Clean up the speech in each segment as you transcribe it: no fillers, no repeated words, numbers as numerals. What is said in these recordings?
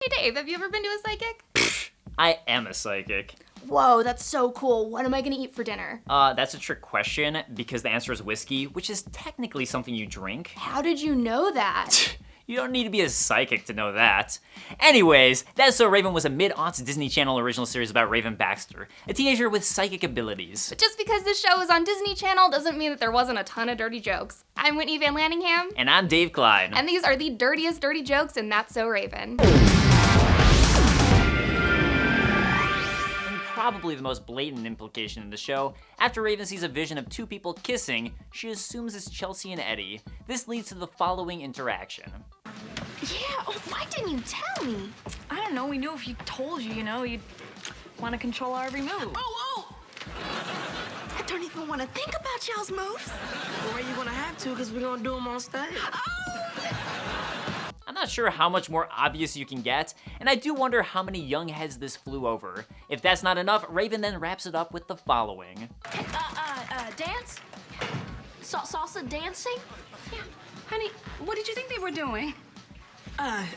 Hey Dave, have you ever been to a psychic? I am a psychic. Whoa, that's so cool. What am I gonna eat for dinner? That's a trick question because the answer is whiskey, which is technically something you drink. How did you know that? You don't need to be a psychic to know that. Anyways, That's So Raven was a mid-aughts Disney Channel original series about Raven Baxter, a teenager with psychic abilities. But just because this show is on Disney Channel doesn't mean that there wasn't a ton of dirty jokes. I'm Whitney Van Lanningham. And I'm Dave Klein. And these are the dirtiest dirty jokes in That's So Raven. Probably the most blatant implication in the show, after Raven sees a vision of two people kissing, she assumes it's Chelsea and Eddie. This leads to the following interaction. Yeah, why didn't you tell me? I don't know, we knew if you told you, you'd want to control our every move. Oh! I don't even want to think about y'all's moves. Well, you're gonna have to, because we're gonna do them on stage. I'm not sure how much more obvious you can get, and I do wonder how many young heads this flew over. If that's not enough, Raven then wraps it up with the following. Dance? Salsa dancing? Yeah. Honey, what did you think they were doing? I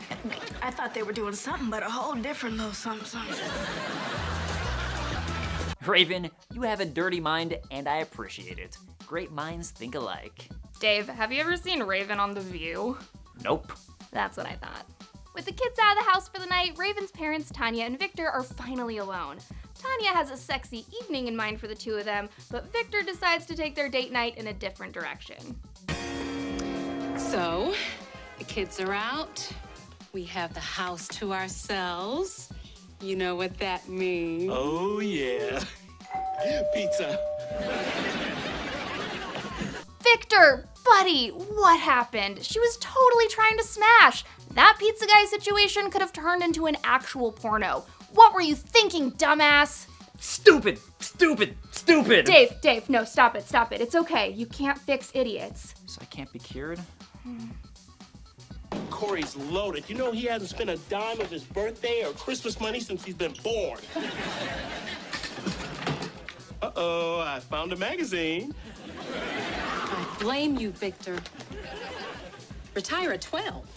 thought they were doing something, but a whole different little something. Raven, you have a dirty mind, and I appreciate it. Great minds think alike. Dave, have you ever seen Raven on The View? Nope. That's what I thought. With the kids out of the house for the night, Raven's parents, Tanya and Victor, are finally alone. Tanya has a sexy evening in mind for the two of them, but Victor decides to take their date night in a different direction. So, the kids are out. We have the house to ourselves. You know what that means. Oh, yeah. Pizza. Victor, buddy, what happened? She was totally trying to smash. That pizza guy situation could have turned into an actual porno. What were you thinking, dumbass? Stupid! Dave, no, stop it. It's okay. You can't fix idiots. So I can't be cured? Corey's loaded. You know he hasn't spent a dime of his birthday or Christmas money since he's been born. Uh-oh, I found a magazine. I blame you, Victor. Retire at 12.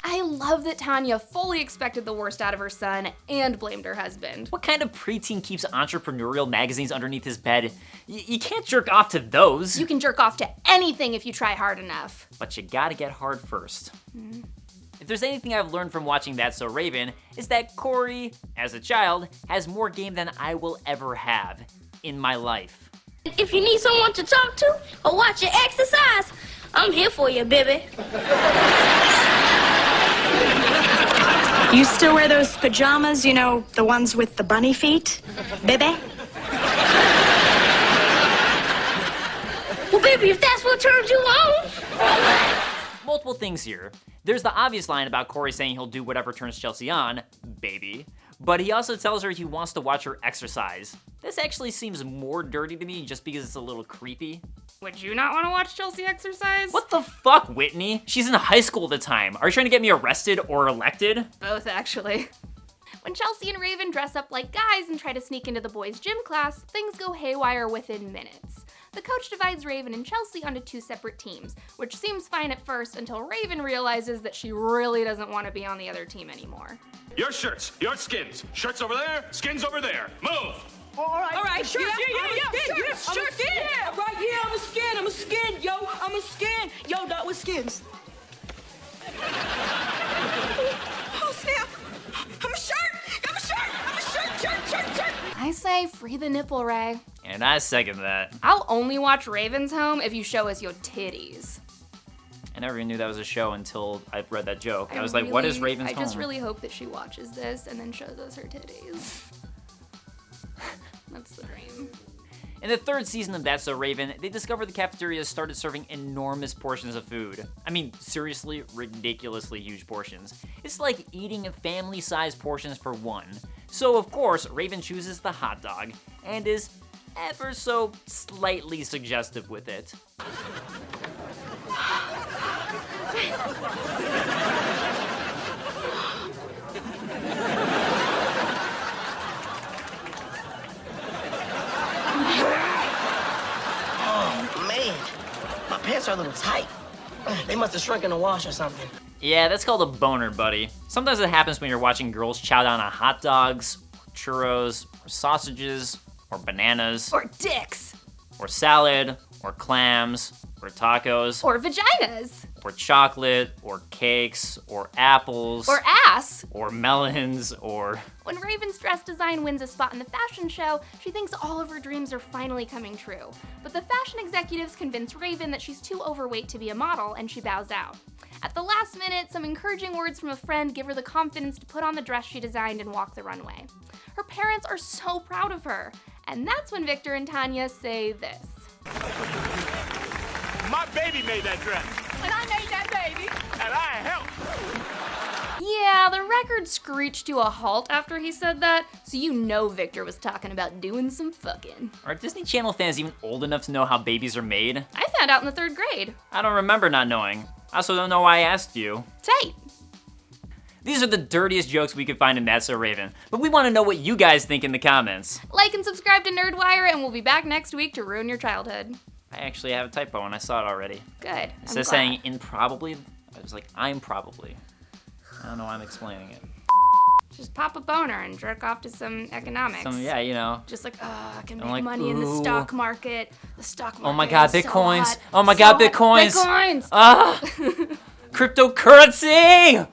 I love that Tanya fully expected the worst out of her son and blamed her husband. What kind of preteen keeps entrepreneurial magazines underneath his bed? You can't jerk off to those. You can jerk off to anything if you try hard enough. But you gotta get hard first. If there's anything I've learned from watching That's So Raven, is that Corey, as a child, has more game than I will ever have in my life. If you need someone to talk to or watch you exercise, I'm here for you, baby. You still wear those pajamas, the ones with the bunny feet, baby? Well, baby, if that's what turns you on. Multiple things here. There's the obvious line about Corey saying he'll do whatever turns Chelsea on, baby. But he also tells her he wants to watch her exercise. This actually seems more dirty to me just because it's a little creepy. Would you not want to watch Chelsea exercise? What the fuck, Whitney? She's in high school at the time. Are you trying to get me arrested or elected? Both, actually. When Chelsea and Raven dress up like guys and try to sneak into the boys' gym class, things go haywire within minutes. The coach divides Raven and Chelsea onto two separate teams, which seems fine at first until Raven realizes that she really doesn't want to be on the other team anymore. Your shirts, your skins. Shirts over there, skins over there. Move! All right, sure, I'm a skin, yo, I'm a skin. Yo, dog, with skins. Oh, snap. I'm a shirt. I say free the nipple, Ray. And I second that. I'll only watch Raven's Home if you show us your titties. I never even knew that was a show until I read that joke. I was like, what is Raven's Home? I just really hope that she watches this and then shows us her titties. That's the dream. In the third season of That's So Raven, they discovered the cafeteria started serving enormous portions of food. I mean, seriously, ridiculously huge portions. It's like eating family-sized portions for one. So, of course, Raven chooses the hot dog, and is ever so slightly suggestive with it. Oh, man. My pants are a little tight. They must have shrunk in the wash or something. Yeah, that's called a boner, buddy. Sometimes it happens when you're watching girls chow down on hot dogs, or churros, or sausages, or bananas, Or dicks. or salad, or clams, or tacos, Or vaginas. or chocolate, or cakes, or apples, Or ass. or melons, or... When Raven's dress design wins a spot in the fashion show, she thinks all of her dreams are finally coming true. But the fashion executives convince Raven that she's too overweight to be a model, and she bows out. At the last minute, some encouraging words from a friend give her the confidence to put on the dress she designed and walk the runway. Her parents are so proud of her, and that's when Victor and Tanya say this. My baby made that dress, And I made that baby. and I helped. Yeah, the record screeched to a halt after he said that, so you know Victor was talking about doing some fucking. Are Disney Channel fans even old enough to know how babies are made? I found out in the 3rd grade. I don't remember not knowing. I also don't know why I asked you. Tight. These are the dirtiest jokes we could find in That's So Raven, but we want to know what you guys think in the comments. Like and subscribe to NerdWire, and we'll be back next week to ruin your childhood. I actually have a typo and I saw it already. Good. Instead of saying improbably, I was like, I'm probably. I don't know why I'm explaining it. Just pop a boner and jerk off to some economics. Yeah, you know. Just like, I can make like, money in the ooh. stock market. The stock market. Oh my god, is so bitcoins. hot, Oh my so god, hot. bitcoins. Bitcoins. Ah! Cryptocurrency!